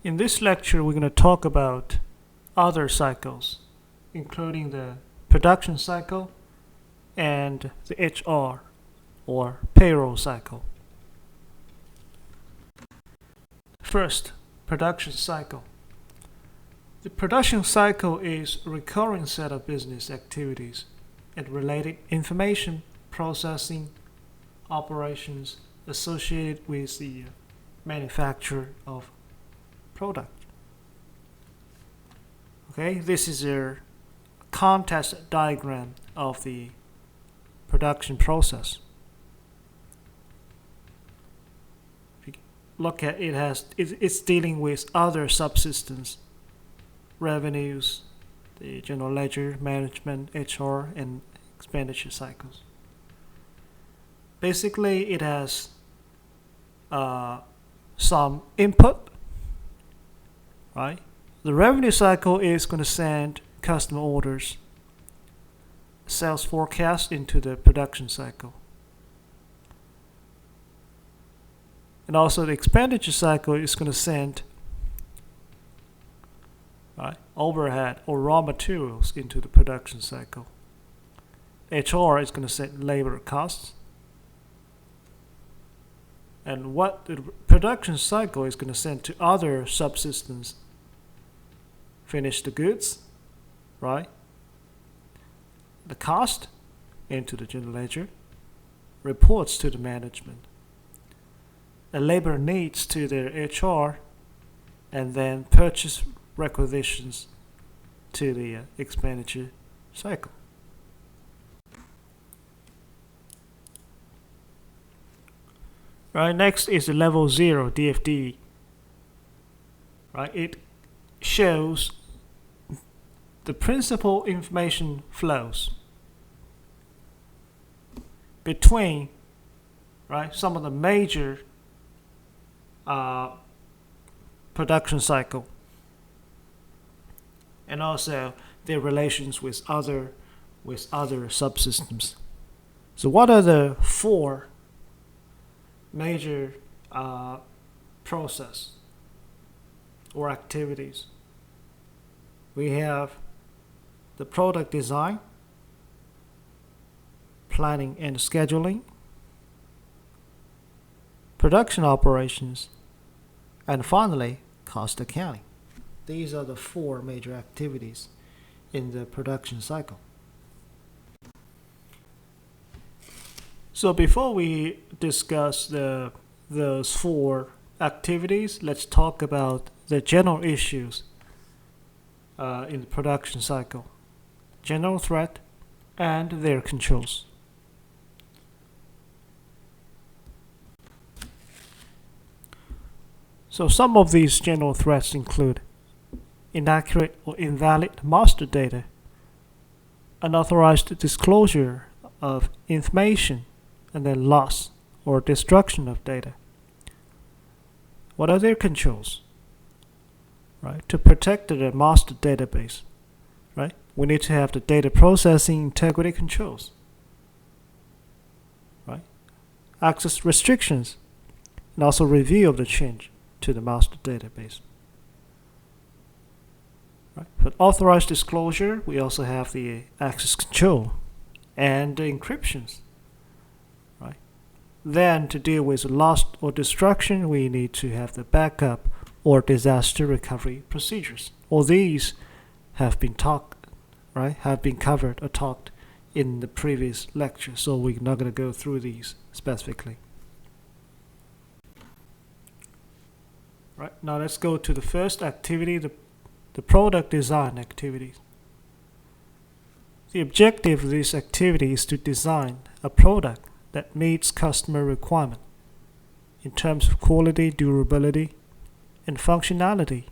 In this lecture, we're going to talk about other cycles, including the production cycle and the HR or payroll cycle. First, production cycle. The production cycle is a recurring set of business activities and related information processing operations associated with the manufacture of product. Okay, this is a context diagram of the production process. If you look at it, it's dealing with other subsystems, revenues, the general ledger, management, HR, and expenditure cycles. Basically, it has some input, right? The revenue cycle is going to send customer orders, sales forecast into the production cycle. And also the expenditure cycle is going to send overhead or raw materials into the production cycle. HR is going to send labor costs. And what the production cycle is going to send to other subsystems, finish the goods, right? The cost into the general ledger, reports to the management, the labor needs to their HR, and then purchase requisitions to the expenditure cycle. Right, next is the level 0 DFD. Right, it shows the principal information flows between some of the major production cycle and also their relations with other subsystems. So what are the four major process or activities? We have the product design, planning and scheduling, production operations, and finally cost accounting. These are the four major activities in the production cycle. So before we discuss those four activities, let's talk about the general issues in the production cycle, general threat, and their controls. So some of these general threats include inaccurate or invalid master data, unauthorized disclosure of information, and then loss or destruction of data. What are their controls? Right, to protect the master database, right, we need to have the data processing integrity controls, right, access restrictions, and also review of the change to the master database. Right. For authorized disclosure, we also have the access control and the encryptions. Right. Then to deal with loss or destruction, we need to have the backup or disaster recovery procedures. All these have been covered or talked in the previous lecture, so we're not going to go through these specifically. Right, now let's go to the first activity, the product design activities. The objective of this activity is to design a product that meets customer requirement in terms of quality, durability, and functionality.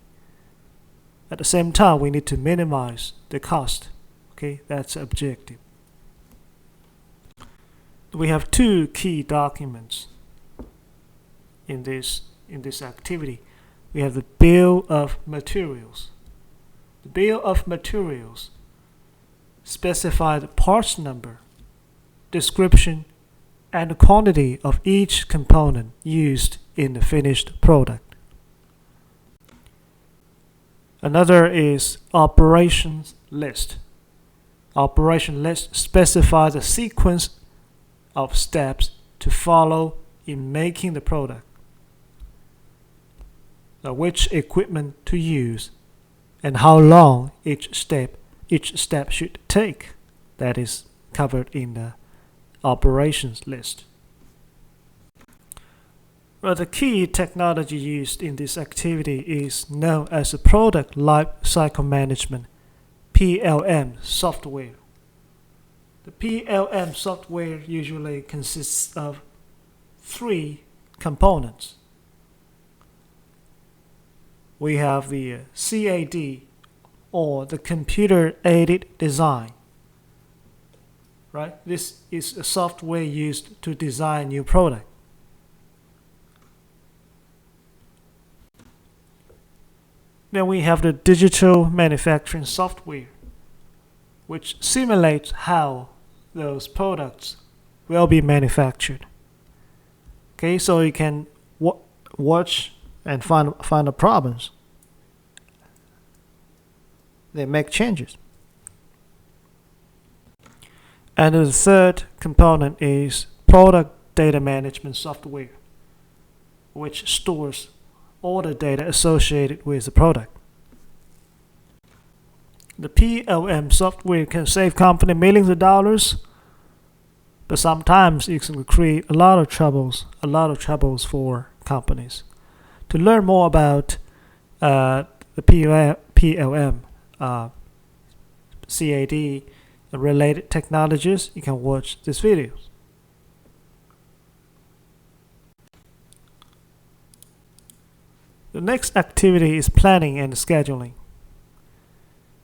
At the same time, we need to minimize the cost. Okay, that's the objective. We have two key documents in this activity. We have the bill of materials. The bill of materials specifies the parts number, description, and the quantity of each component used in the finished product. Another is operations list. Operation list specifies a sequence of steps to follow in making the product. Which equipment to use and how long each step should take. That is covered in the operations list. Well, the key technology used in this activity is known as the Product Life Cycle Management (PLM) software. The PLM software usually consists of 3 components. We have the CAD, or the computer-aided design. Right? This is a software used to design new product. Then we have the digital manufacturing software, which simulates how those products will be manufactured. Okay, so you can watch and find the problems. They make changes. And the third component is product data management software, which stores all the data associated with the product. The PLM software can save company millions of dollars, but sometimes it can create a lot of troubles for companies. To learn more about the PLM, CAD, and related technologies, you can watch this video. The next activity is planning and scheduling.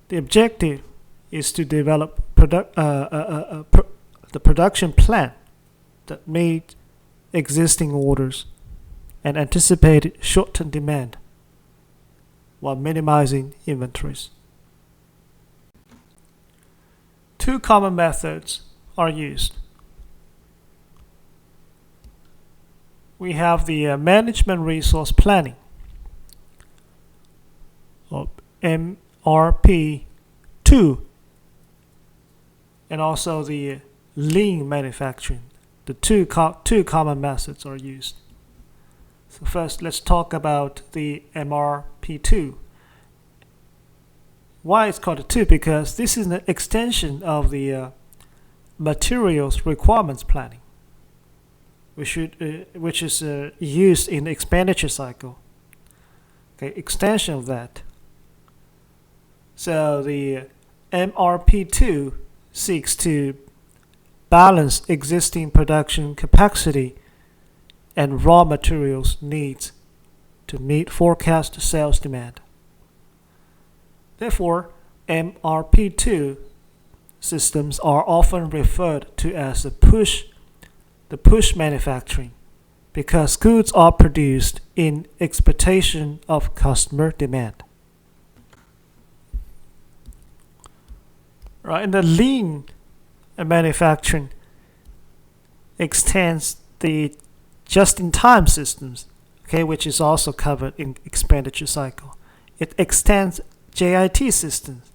The objective is to develop the production plan that meets existing orders and anticipated short-term demand while minimizing inventories. 2 common methods are used. We have the management resource planning, or MRP2, and also the lean manufacturing. The two common methods are used. So first, let's talk about the MRP2. Why it's called a 2? Because this is an extension of the materials requirements planning, which is used in the expenditure cycle. Okay, extension of that. So the MRP2 seeks to balance existing production capacity and raw materials needs to meet forecast sales demand. Therefore, MRP2 systems are often referred to as the push manufacturing, because goods are produced in expectation of customer demand. Right, and the lean manufacturing extends the just-in-time systems, okay, which is also covered in expenditure cycle. It extends JIT systems,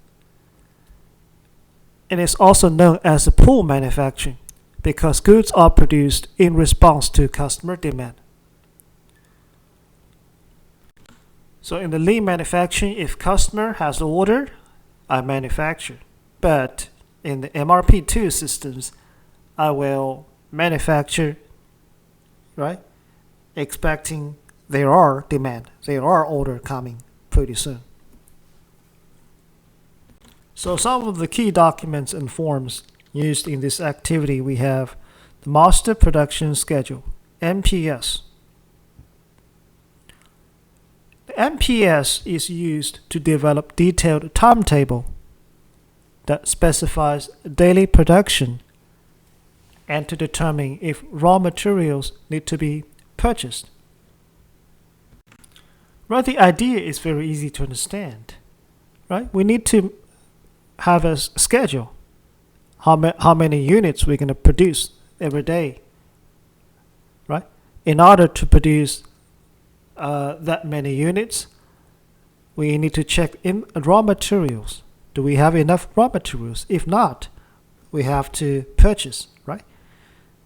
and it's also known as the pull manufacturing, because goods are produced in response to customer demand. So in the lean manufacturing, if customer has ordered, I manufacture. But in the MRP2 systems, I will manufacture, right, expecting there are demand, there are order coming pretty soon. So some of the key documents and forms used in this activity, we have the Master Production Schedule, MPS. The MPS is used to develop detailed timetable that specifies daily production and to determine if raw materials need to be purchased. Right, the idea is very easy to understand. Right, we need to have a schedule. How many units we're going to produce every day, right? In order to produce that many units, we need to check in raw materials. Do we have enough raw materials? If not, we have to purchase, right?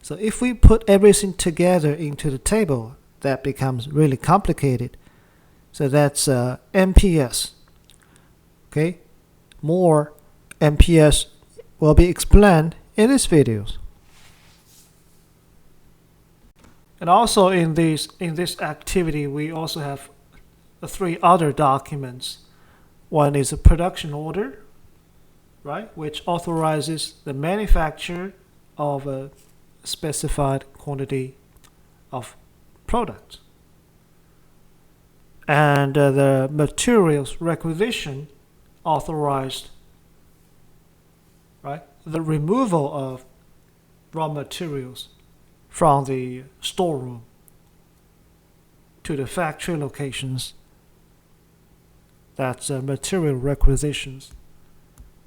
So if we put everything together into the table, that becomes really complicated. So that's MPS. Okay, more MPS will be explained in this video. And also in this activity, we also have three other documents. One is a production order, right, which authorizes the manufacture of a specified quantity of products. And the materials requisition authorized, right, the removal of raw materials from the storeroom to the factory locations. That's material requisitions.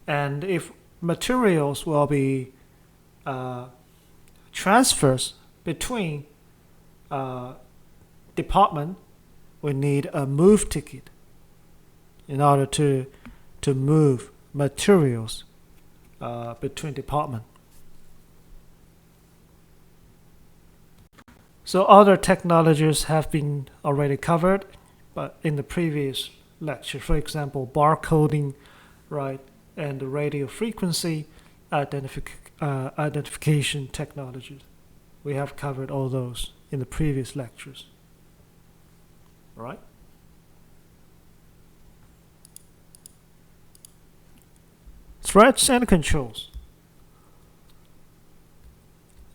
And if materials will be transfers between department, we need a move ticket in order to move materials between department. So other technologies have been already covered, but in the previous lecture, for example, barcoding, right, and the radio frequency identification technologies. We have covered all those in the previous lectures. All right? Threats and controls.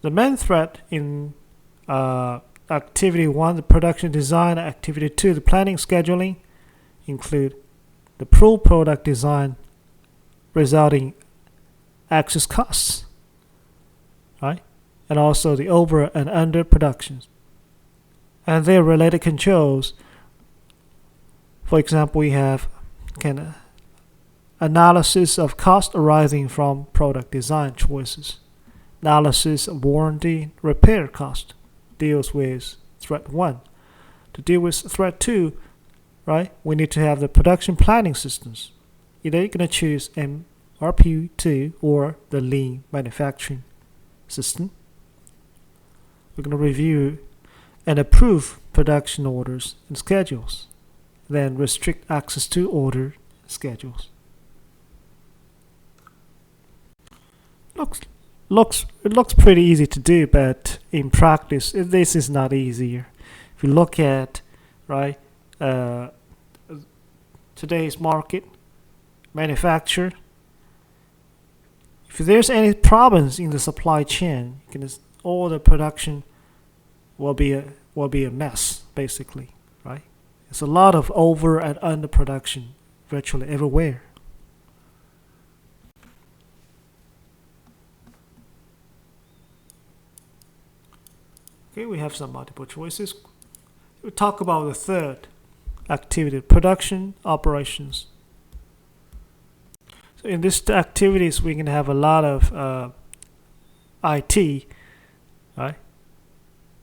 The main threat in activity 1, the production design, activity 2, the planning scheduling, include the product design resulting excess costs, right? And also the over and under productions. And their related controls. For example, we have analysis of cost arising from product design choices. Analysis of warranty repair cost deals with threat 1. To deal with threat 2, right, we need to have the production planning systems. Either you're going to choose MRP2 or the lean manufacturing system. We're going to review and approve production orders and schedules, then restrict access to order schedules. It looks pretty easy to do, but in practice, this is not easier. If you look at, right, today's market, manufacture, if there's any problems in the supply chain, all the production will be a mess, basically, right? There's a lot of over and under production virtually everywhere. Okay, we have some multiple choices. We'll talk about the third activity, production operations. So in these activities, we can have a lot of IT, right?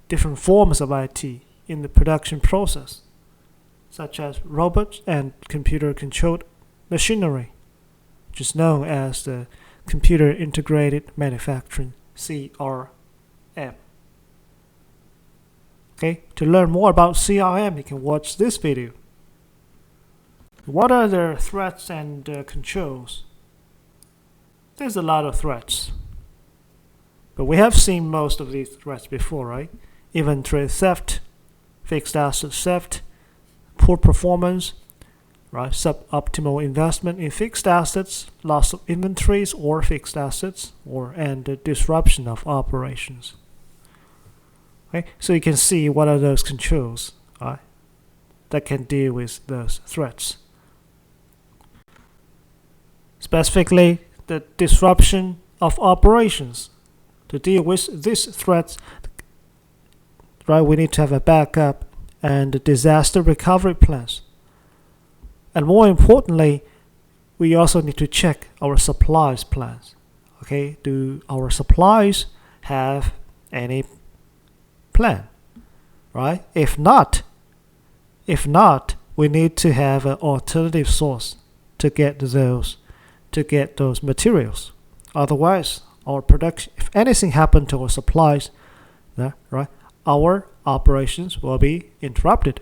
Different forms of IT in the production process, such as robots and computer-controlled machinery, which is known as the Computer Integrated Manufacturing, CRM. Okay, to learn more about CRM, you can watch this video. What are the threats and controls? There's a lot of threats, but we have seen most of these threats before, right? Inventory theft, fixed asset theft, poor performance, right? Suboptimal investment in fixed assets, loss of inventories or fixed assets, and disruption of operations. Okay, so you can see what are those controls, right, that can deal with those threats. Specifically, the disruption of operations. To deal with these threats, right, we need to have a backup and disaster recovery plans. And more importantly, we also need to check our supplies plans. Okay, do our supplies have any plan, right? If not, we need to have an alternative source to get those materials. Otherwise, our production, if anything happened to our supplies, right, our operations will be interrupted.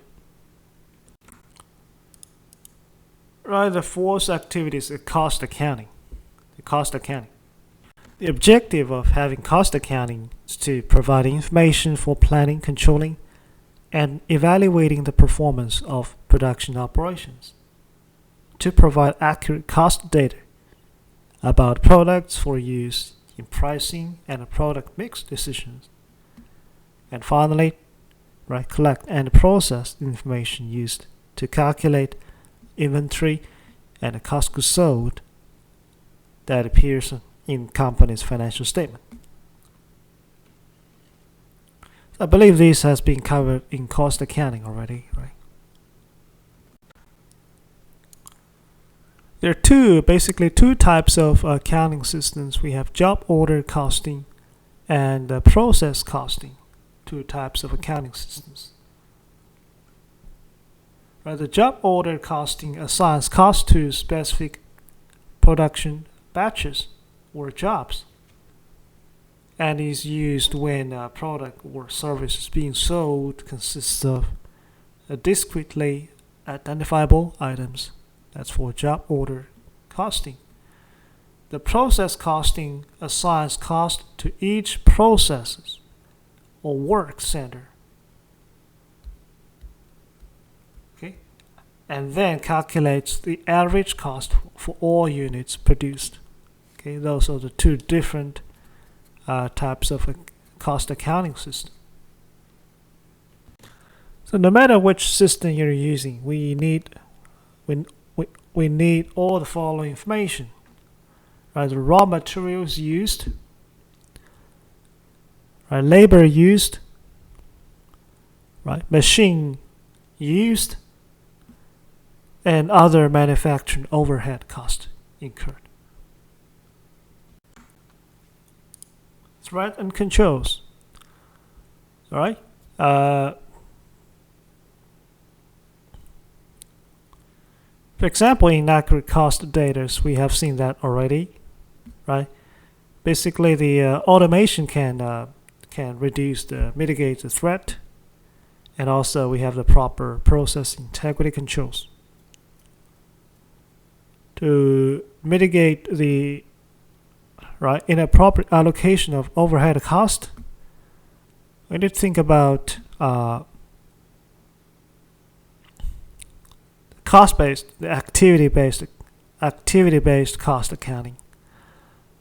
Right, the fourth activity is cost accounting. The objective of having cost accounting is to provide information for planning, controlling, and evaluating the performance of production operations, to provide accurate cost data about products for use in pricing and product mix decisions, and finally, right, collect and process information used to calculate inventory and the cost of goods sold that appears in company's financial statement. I believe this has been covered in cost accounting already, right? There are basically two types of accounting systems. We have job order costing and process costing, two types of accounting systems. Right, the job order costing assigns cost to specific production batches or jobs, and is used when a product or service is being sold consists of discretely identifiable items. That's for job order costing. The process costing assigns cost to each process or work center, okay, and then calculates the average cost for all units produced. Okay, those are the two different types of a cost accounting system. So no matter which system you're using, we need all the following information. Right, the raw materials used, right, labor used, right, machine used, and other manufacturing overhead costs incurred. Threat and controls. All right. For example, inaccurate cost data, we have seen that already, right? Basically, the automation can mitigate the threat, and also we have the proper process integrity controls to mitigate the inappropriate allocation of overhead cost. We need to think about cost-based, the activity-based cost accounting.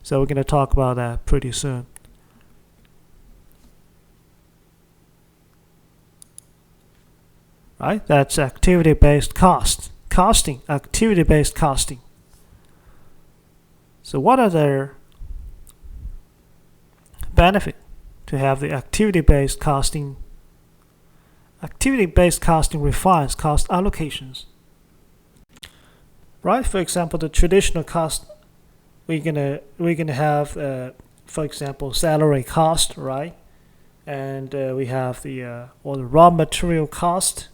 So we're going to talk about that pretty soon. Right? That's activity-based costing, activity-based costing. So what are their benefit to have the activity-based costing? Activity-based costing refines cost allocations. Right? For example, the traditional cost, we're gonna have, for example, salary cost, right? And we have the raw material cost.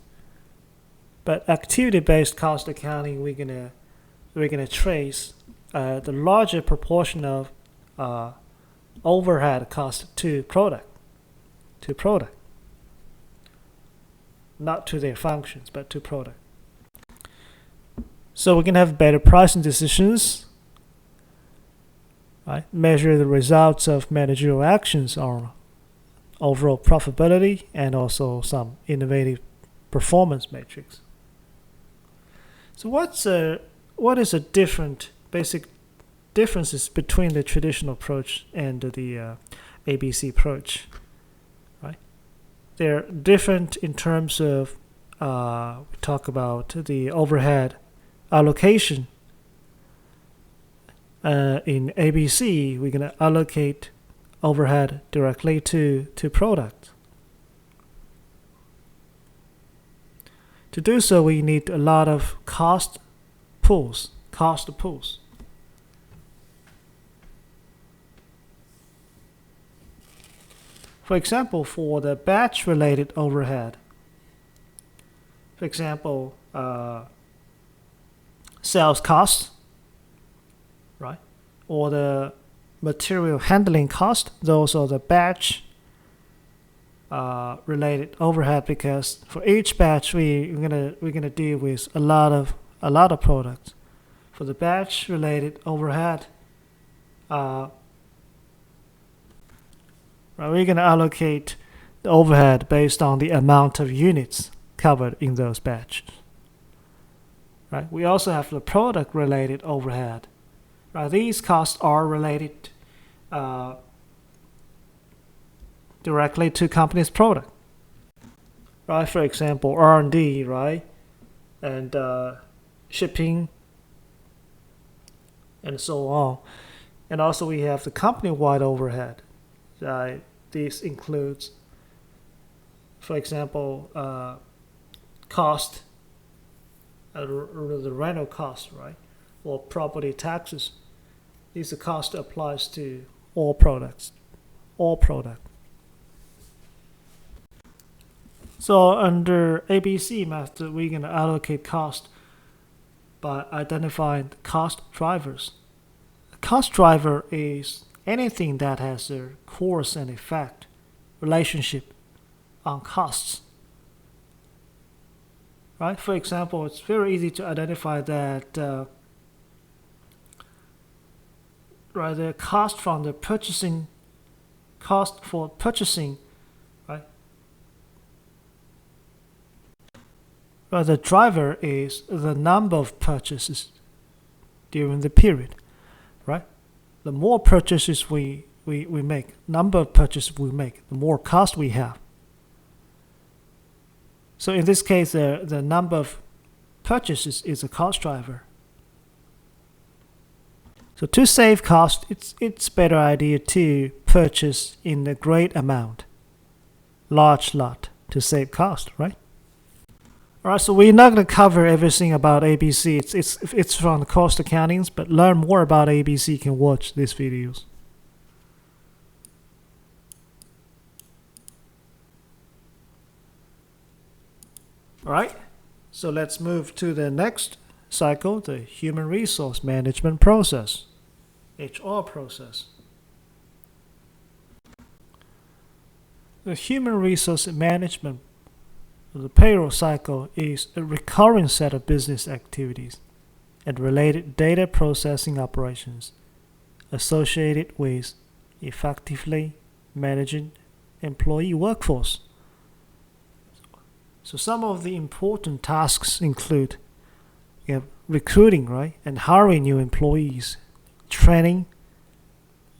But activity-based cost accounting, we're gonna trace the larger proportion of overhead cost to product, not to their functions, but to product. So we can have better pricing decisions, right? Measure the results of managerial actions on overall profitability and also some innovative performance metrics. So what is the basic differences between the traditional approach and the ABC approach? Right? They're different in terms of we talk about the overhead allocation. In ABC, we're going to allocate overhead directly to product. To do so, we need a lot of cost pools. For example, for the batch-related overhead, for example, sales costs, right? Or the material handling cost. Those are the batch related overhead, because for each batch we're gonna deal with a lot of products. For the batch related overhead, right, we're gonna allocate the overhead based on the amount of units covered in those batches. Right? We also have the product related overhead. Right? These costs are related directly to company's product. Right? For example, R&D, right? And shipping, and so on. And also we have the company-wide overhead. This includes, for example, cost, the rental cost, right? Or property taxes. These are cost that applies to all products. So under ABC method, we're going to allocate cost by identifying the cost drivers. A cost driver is anything that has a cause and effect relationship on costs. Right? For example, it's very easy to identify that right, the cost from the purchasing, cost for purchasing, right? Right, the driver is the number of purchases during the period, right? The more purchases we make, number of purchases we make, the more cost we have. So in this case, the number of purchases is a cost driver. So to save cost, it's better idea to purchase in a great amount, large lot, to save cost, right? All right, so we're not going to cover everything about ABC. It's from the cost accountings, but learn more about ABC, you can watch these videos. All right, so let's move to the next cycle, the human resource management process, HR process. The human resource management, the payroll cycle, is a recurring set of business activities and related data processing operations associated with effectively managing employee workforce. So some of the important tasks include recruiting, right, and hiring new employees, training,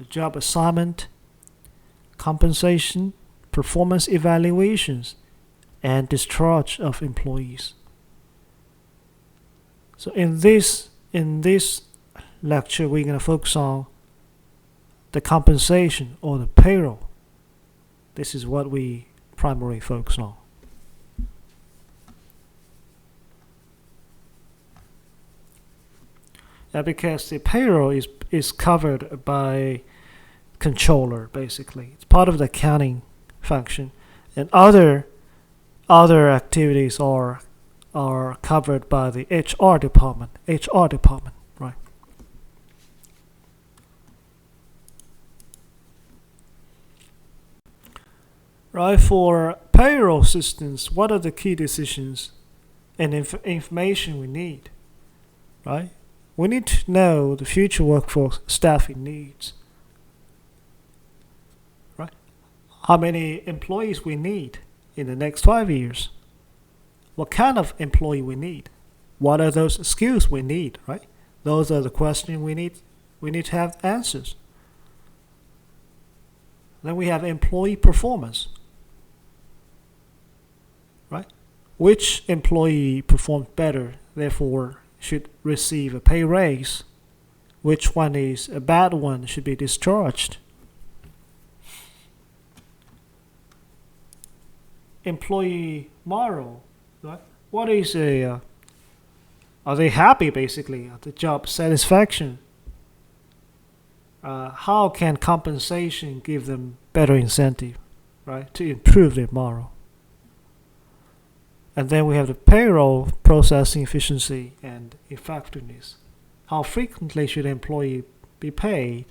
job assignment, compensation, performance evaluations, and discharge of employees. So in this lecture, we're going to focus on the compensation or the payroll. This is what we primarily focus on. Because the payroll is covered by controller, basically. It's part of the accounting function, and other activities are covered by the HR department. Right? Right, for payroll systems, what are the key decisions and information we need? Right? We need to know the future workforce staffing needs. Right? How many employees we need in the next 5 years? What kind of employee we need? What are those skills we need? Right? Those are the questions we need to have answers. Then we have employee performance. Right? Which employee performed better, therefore should receive a pay raise? Which one is a bad one, should be discharged? Employee moral, right? What is are they happy, basically, at the job satisfaction? How can compensation give them better incentive, right, to improve their moral? And then we have the payroll processing efficiency and effectiveness. How frequently should an employee be paid?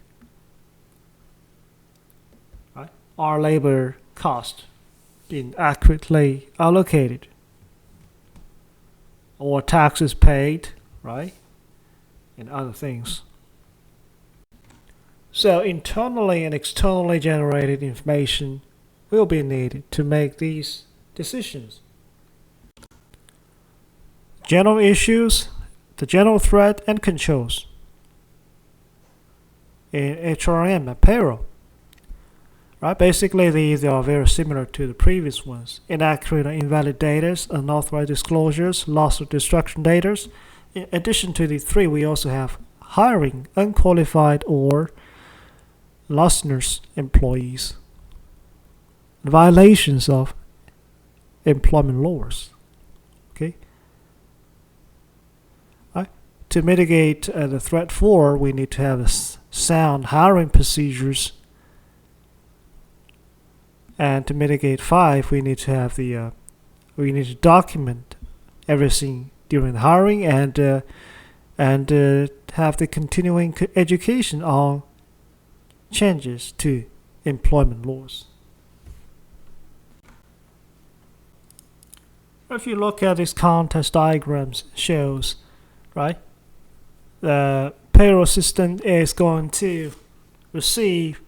Right? Are labor costs being accurately allocated? Or taxes paid, right? And other things. So internally and externally generated information will be needed to make these decisions. General issues, the general threat and controls in HRM and payroll. Right? Basically, these are very similar to the previous ones. Inaccurate or invalid data, unauthorized disclosures, loss or destruction data. In addition to these three, we also have hiring unqualified or licensed employees, violations of employment laws. Okay. Right. To mitigate the threat 4, we need to have sound hiring procedures. And to mitigate 5, we need to have we need to document everything during the hiring and have the continuing education on changes to employment laws. If you look at these context diagrams, shows, right, the payroll system is going to receive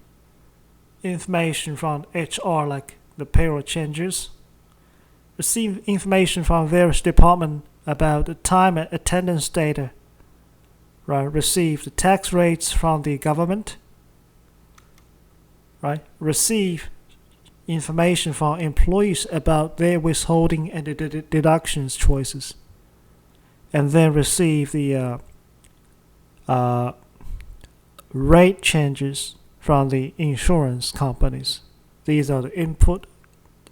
information from HR, like the payroll changes, receive information from various departments about the time and attendance data, right, receive the tax rates from the government, right, receive information from employees about their withholding and deductions choices, and then receive the rate changes from the insurance companies. These are the input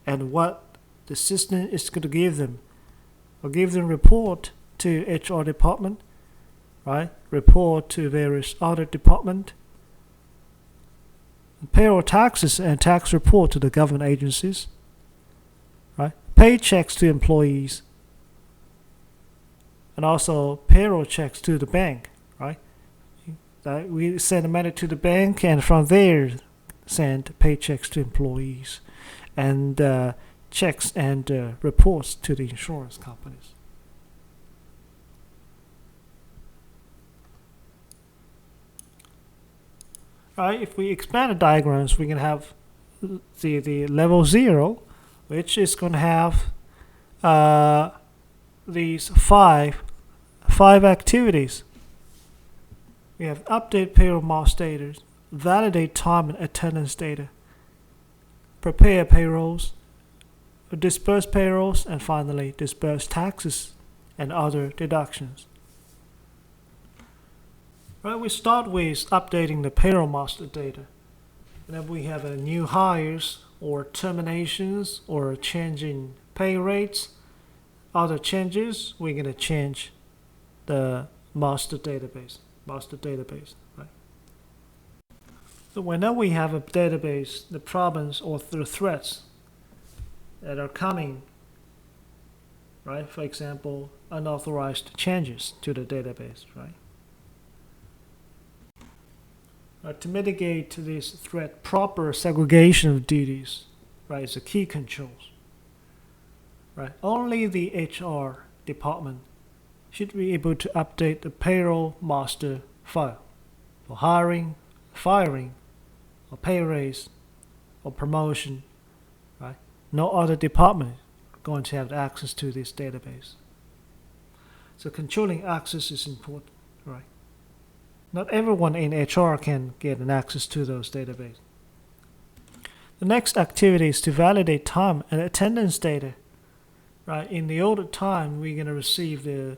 and what the system is going to give them. Or give them report to HR department, right? Report to various other department. Payroll taxes and tax report to the government agencies, right? Paychecks to employees, and also payroll checks to the bank, right? We send money to the bank, and from there send paychecks to employees, and checks and reports to the insurance companies. Right, if we expand the diagrams, we can have the level 0, which is going to have these five activities. We have update payroll master data, validate time and attendance data, prepare payrolls, disperse payrolls, and finally disperse taxes and other deductions. Right, we start with updating the payroll master data. Whenever we have new hires or terminations or changing pay rates, other changes, we're going to change the master database. Right? So whenever we have a database, the problems or the threats that are coming, right? For example, unauthorized changes to the database, right? To mitigate this threat, proper segregation of duties, right, is a key controls. Right, only the HR department should be able to update the payroll master file for hiring, firing, or pay raise, or promotion. Right, no other department is going to have access to this database. So controlling access is important, right? Not everyone in HR can get an access to those databases. The next activity is to validate time and attendance data. Right, in the older time, we're going to receive the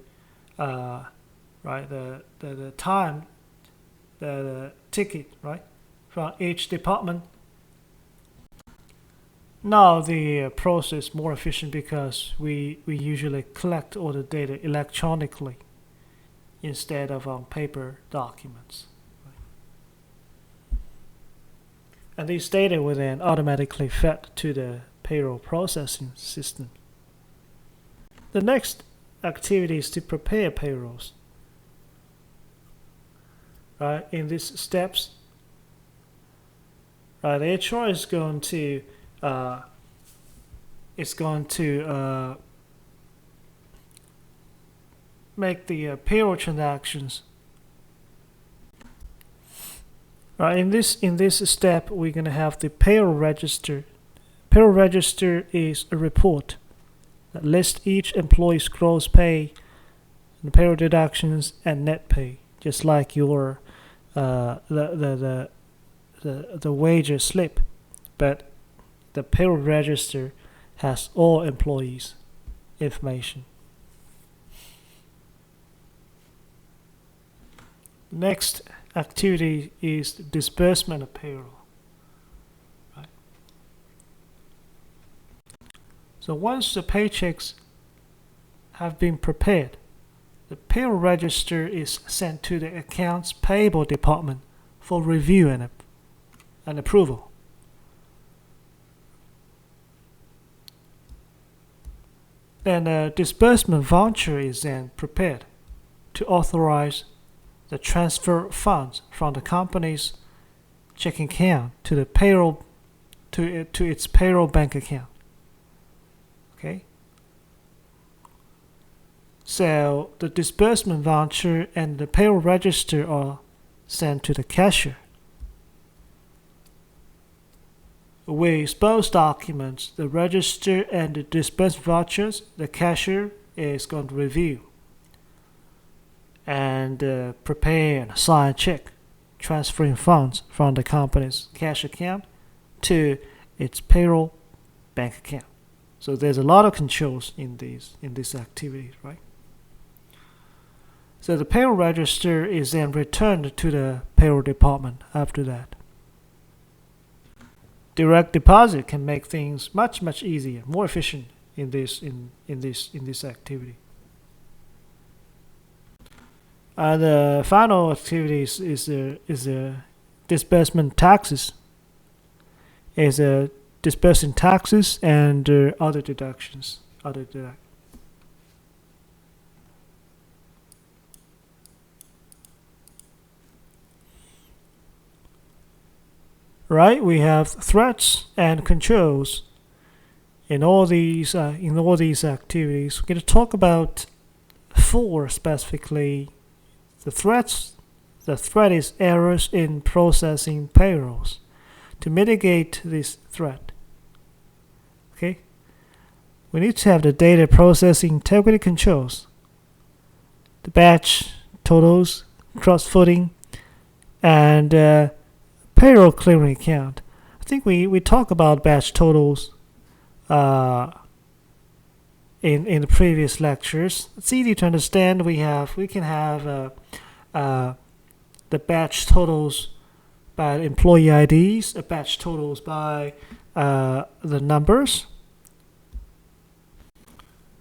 time, the ticket, right, from each department. Now the process is more efficient because we usually collect all the data electronically instead of on paper documents. And these data will then automatically fed to the payroll processing system. The next activity is to prepare payrolls. Right, in these steps, right, the HR is going to make the payroll transactions. Right, in this step, we're going to have the payroll register. Payroll register is a report that lists each employee's gross pay, the payroll deductions, and net pay, just like your the wages slip, but the payroll register has all employees' information. Next activity is disbursement of payroll. Right. So once the paychecks have been prepared, the payroll register is sent to the accounts payable department for review and approval. Then a disbursement voucher is then prepared to authorize the transfer of funds from the company's checking account to the payroll to its payroll bank account. Okay. So the disbursement voucher and the payroll register are sent to the cashier. With both documents, the register and the disbursement vouchers, the cashier is going to review and prepare and sign a check transferring funds from the company's cash account to its payroll bank account. So there's a lot of controls in this activity, right? So the payroll register is then returned to the payroll department after that. Direct deposit can make things much easier, more efficient in this activity. The final activity is disbursement taxes. Is disbursing taxes and other deductions. Right, we have threats and controls in all these activities. We're going to talk about 4 specifically. The threat is errors in processing payrolls. To mitigate this threat, okay, we need to have the data processing integrity controls, the batch totals, cross-footing, and payroll clearing account. I think we talk about batch totals in the previous lectures. It's easy to understand. We can have the batch totals by employee IDs, batch totals by the numbers.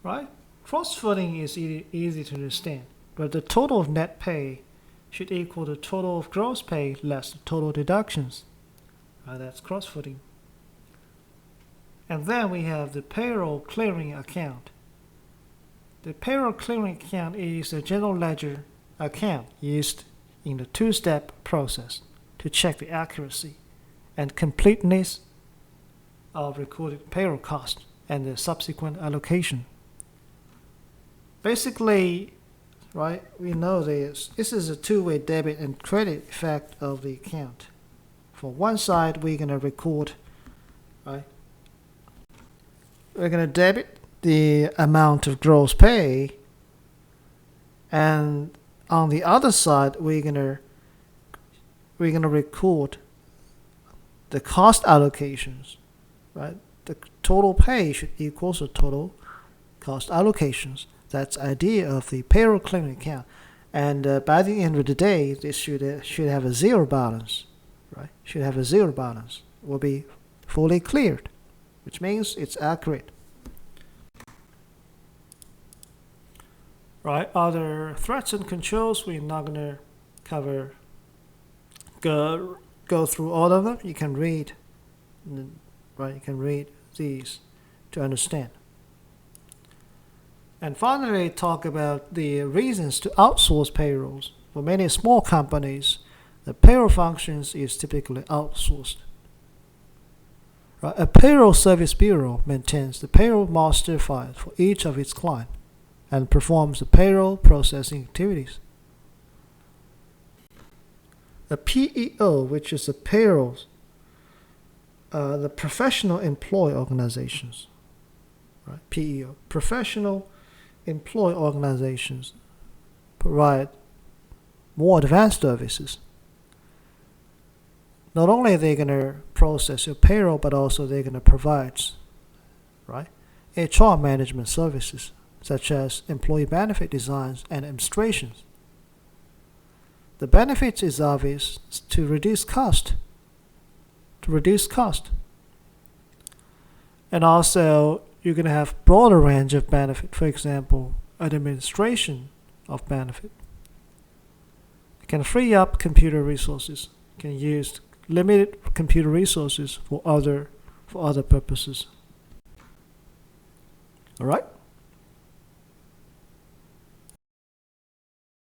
Right? Cross-footing is easy to understand, but the total of net pay should equal the total of gross pay less the total deductions. That's cross-footing. And then we have the payroll clearing account. The payroll clearing account is a general ledger account used in the 2-step process to check the accuracy and completeness of recorded payroll costs and the subsequent allocation. Basically, right, we know this is a two-way debit and credit effect of the account. For one side, we're going to record, right, we're going to debit the amount of gross pay, and on the other side, we're going to record the cost allocations, right? The total pay should equal the total cost allocations. That's the idea of the payroll clearing account. And by the end of the day, this should have a zero balance, right? Should have a zero balance. Will be fully cleared, which means it's accurate. Right, other threats and controls, we're not going to cover, go through all of them. You can read, right, you can read these to understand. And finally, talk about the reasons to outsource payrolls. For many small companies, the payroll functions is typically outsourced. Right? A payroll service bureau maintains the payroll master file for each of its clients and performs the payroll processing activities. A PEO, which is the the professional employee organizations, right? PEO, professional employee organizations provide more advanced services. Not only are they going to process your payroll, but also they're going to provide, right, HR management services, such as employee benefit designs and administrations. The benefits is obvious: to reduce cost. And also, you're going to have broader range of benefit. For example, administration of benefit. You can free up computer resources. You can use limited computer resources for other purposes. All right.